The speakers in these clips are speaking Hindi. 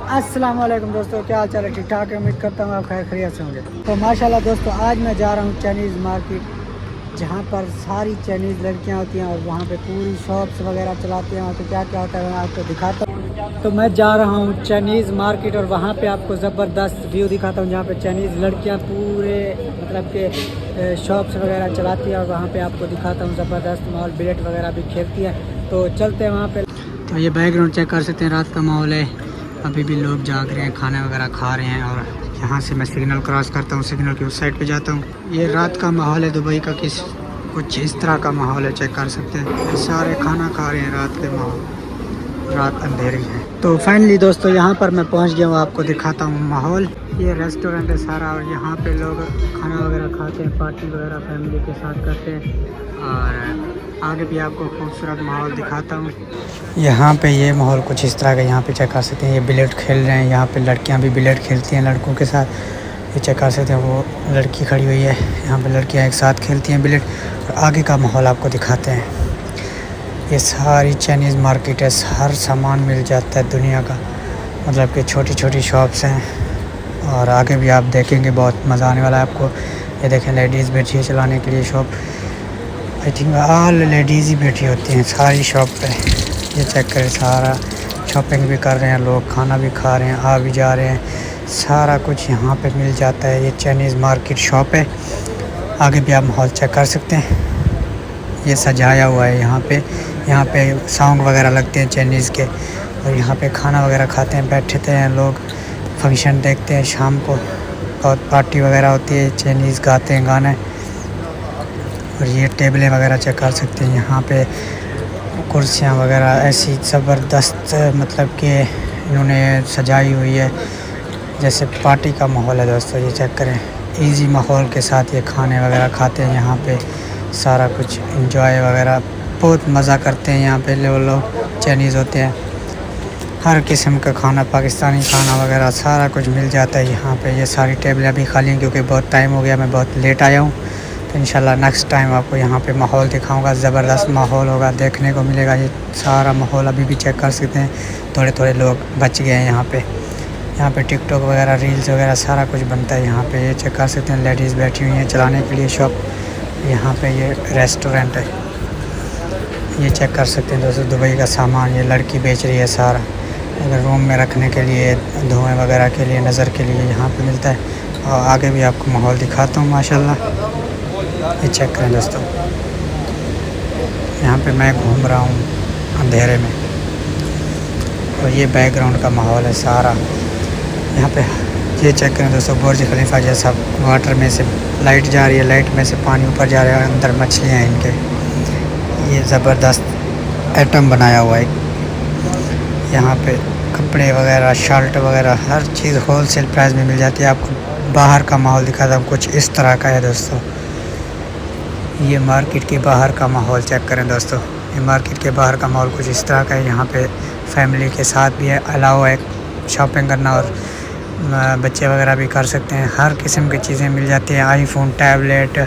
अस्सलाम वालेकुम दोस्तों, क्या हाल चाल है? ठीक ठाक है, उम्मीद करता हूँ आप खैर खैरियत से होंगे। तो माशाल्लाह दोस्तों, आज मैं जा रहा हूँ चाइनीज़ मार्केट, जहाँ पर सारी चाइनीज़ लड़कियाँ होती हैं और वहाँ पे पूरी शॉप्स वगैरह चलाती हैं। तो क्या क्या होता है मैं आपको दिखाता हूँ। तो मैं जा रहा हूँ चाइनीज़ मार्केट और वहाँ पे आपको ज़बरदस्त व्यू दिखाता हूँ, जहाँ पे चाइनीज़ लड़कियाँ पूरे मतलब के शॉप्स वगैरह चलाती हैं और वहाँ पे आपको दिखाता हूँ ज़बरदस्त माहौल, बिलेट वगैरह भी खेलती हैं। तो चलते हैं वहाँ पे। तो ये बैकग्राउंड चेक कर सकते हैं, रात का माहौल है, अभी भी लोग जाग रहे हैं, खाना वगैरह खा रहे हैं। और यहाँ से मैं सिग्नल क्रॉस करता हूँ, सिग्नल की उस साइड पे जाता हूँ। ये रात का माहौल है दुबई का, कुछ इस तरह का माहौल है, चेक कर सकते हैं। सारे खाना खा रहे हैं, रात के माहौल, रात अंधेरी है। तो फाइनली दोस्तों यहाँ पर मैं पहुँच गया हूँ, आपको दिखाता हूँ माहौल। ये रेस्टोरेंट है सारा और यहाँ पे लोग खाना वगैरह खाते हैं, पार्टी वगैरह फैमिली के साथ करते हैं। और आगे भी आपको खूबसूरत माहौल दिखाता हूँ। यहाँ पे ये माहौल कुछ इस तरह का, यहाँ पे चेक कर सकते हैं, ये बिलेट खेल रहे हैं। यहाँ पे लड़कियाँ भी बिलेट खेलती हैं लड़कों के साथ, ये चेक कर सकते हैं। वो लड़की खड़ी हुई है, यहाँ पे लड़कियाँ एक साथ खेलती हैं बिलेट। और आगे का माहौल आपको दिखाते हैं। ये सारी चाइनीज़ मार्केट है, हर सामान मिल जाता है दुनिया का, मतलब कि छोटी छोटी शॉप्स हैं। और आगे भी आप देखेंगे, बहुत मज़ा आने वाला है आपको। ये देखें, लेडीज़ बैठी है चलाने के लिए shop. I think all ladies ही बैठी होती हैं सारी शॉप पे। ये चेक करें, सारा शॉपिंग भी कर रहे हैं लोग, खाना भी खा रहे हैं, आ भी जा रहे हैं। सारा कुछ यहाँ पे मिल जाता है। ये चाइनीज़ मार्केट शॉप है। आगे भी आप माहौल चेक कर सकते हैं, ये सजाया हुआ है यहाँ पे सॉन्ग वगैरह लगते हैं चाइनीज़ के। और यहाँ पे खाना वगैरह खाते हैं, बैठते हैं लोग, फंक्शन देखते हैं शाम को, बहुत पार्टी वगैरह होती है, चाइनीज़ गाते हैं गाने। और ये टेबलें वगैरह चेक कर सकते हैं, यहाँ पे कुर्सियाँ वगैरह ऐसी ज़बरदस्त, मतलब कि इन्होंने सजाई हुई है, जैसे पार्टी का माहौल है दोस्तों। ये चेक करें, इजी माहौल के साथ ये खाने वगैरह खाते हैं यहाँ पे, सारा कुछ एंजॉय वगैरह, बहुत मज़ा करते हैं यहाँ पे लोग चाइनीज़ होते हैं। हर किस्म का खाना, पाकिस्तानी खाना वगैरह सारा कुछ मिल जाता है यहाँ पे। ये सारी टेबलें अभी खाली हैं क्योंकि बहुत टाइम हो गया, मैं बहुत लेट आया हूँ। तो इंशाल्लाह नेक्स्ट टाइम आपको यहाँ पे माहौल दिखाऊंगा, ज़बरदस्त माहौल होगा, देखने को मिलेगा। ये सारा माहौल अभी भी चेक कर सकते हैं, थोड़े थोड़े लोग बच गए हैं यहाँ पे टिकटॉक वगैरह, रील्स वगैरह सारा कुछ बनता है यहाँ पे। ये चेक कर सकते हैं, लेडीज़ बैठी हुई हैं चलाने के लिए शॉप। यहाँ पे ये रेस्टोरेंट है, ये चेक कर सकते हैं दोस्तों, दुबई का सामान ये लड़की बेच रही है सारा। अगर रूम में रखने के लिए, धुएँ वगैरह के लिए, नज़र के लिए यहाँ पे मिलता है। और आगे भी आपको माहौल दिखाता हूँ माशाल्लाह। ये चेक करें दोस्तों, यहाँ पे मैं घूम रहा हूँ अंधेरे में और ये बैकग्राउंड का माहौल है सारा यहाँ पे। ये चेक करें दोस्तों, बुर्ज खलीफा जैसा, वाटर में से लाइट जा रही है, लाइट में से पानी ऊपर जा रहा है, अंदर मछलियाँ हैं इनके। ये ज़बरदस्त एटम बनाया हुआ है। यहाँ पे कपड़े वगैरह, शर्ट वगैरह, हर चीज़ होल सेल प्राइस में मिल जाती है। आपको बाहर का माहौल दिखाता हूँ, कुछ इस तरह का है दोस्तों। ये मार्केट के बाहर का माहौल चेक करें दोस्तों, ये मार्केट के बाहर का माहौल कुछ इस तरह का है। यहाँ पे फैमिली के साथ भी है, अलाउ है शॉपिंग करना, और बच्चे वगैरह भी कर सकते हैं। हर किस्म की चीज़ें मिल जाती हैं, आईफोन, टैबलेट,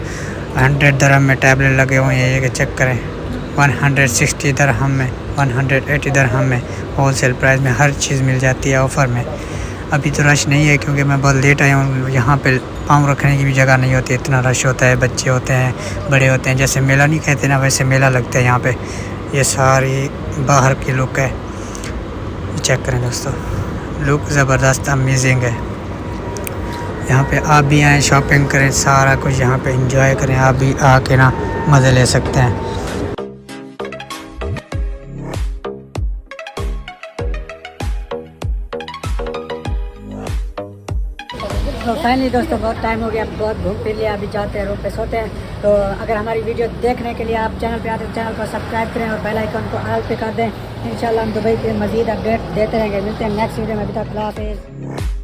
100 दिरहम में टैबलेट लगे हुए हैं। ये चेक करें, 160 दिरहम में, 180 दिरहम में, होल सेल प्राइस में हर चीज़ मिल जाती है ऑफ़र में। अभी तो रश नहीं है क्योंकि मैं बहुत लेट आया हूँ। यहाँ पे पाँव रखने की भी जगह नहीं होती, इतना रश होता है, बच्चे होते हैं, बड़े होते हैं, जैसे मेला नहीं कहते ना, वैसे मेला लगता है यहाँ पे। ये सारी बाहर की लुक है, चेक करें दोस्तों, लुक ज़बरदस्त अमेजिंग है। यहाँ पे आप भी आएँ, शॉपिंग करें, सारा कुछ यहाँ पे एंजॉय करें। आप भी आके ना मज़े ले सकते हैं। तो फाइनली दोस्तों, बहुत टाइम हो गया, बहुत घूम फिर लिया, अभी जाते हैं रूम पे सोते हैं। तो अगर हमारी वीडियो देखने के लिए आप चैनल पे आते हैं, चैनल को सब्सक्राइब करें और बेल आइकन को ऑल पे कर दें। इंशाल्लाह हम दुबई के मज़ीद अपडेट देते रहेंगे। मिलते हैं नेक्स्ट वीडियो में, अभी तक अल्लाह हाफ़िज़।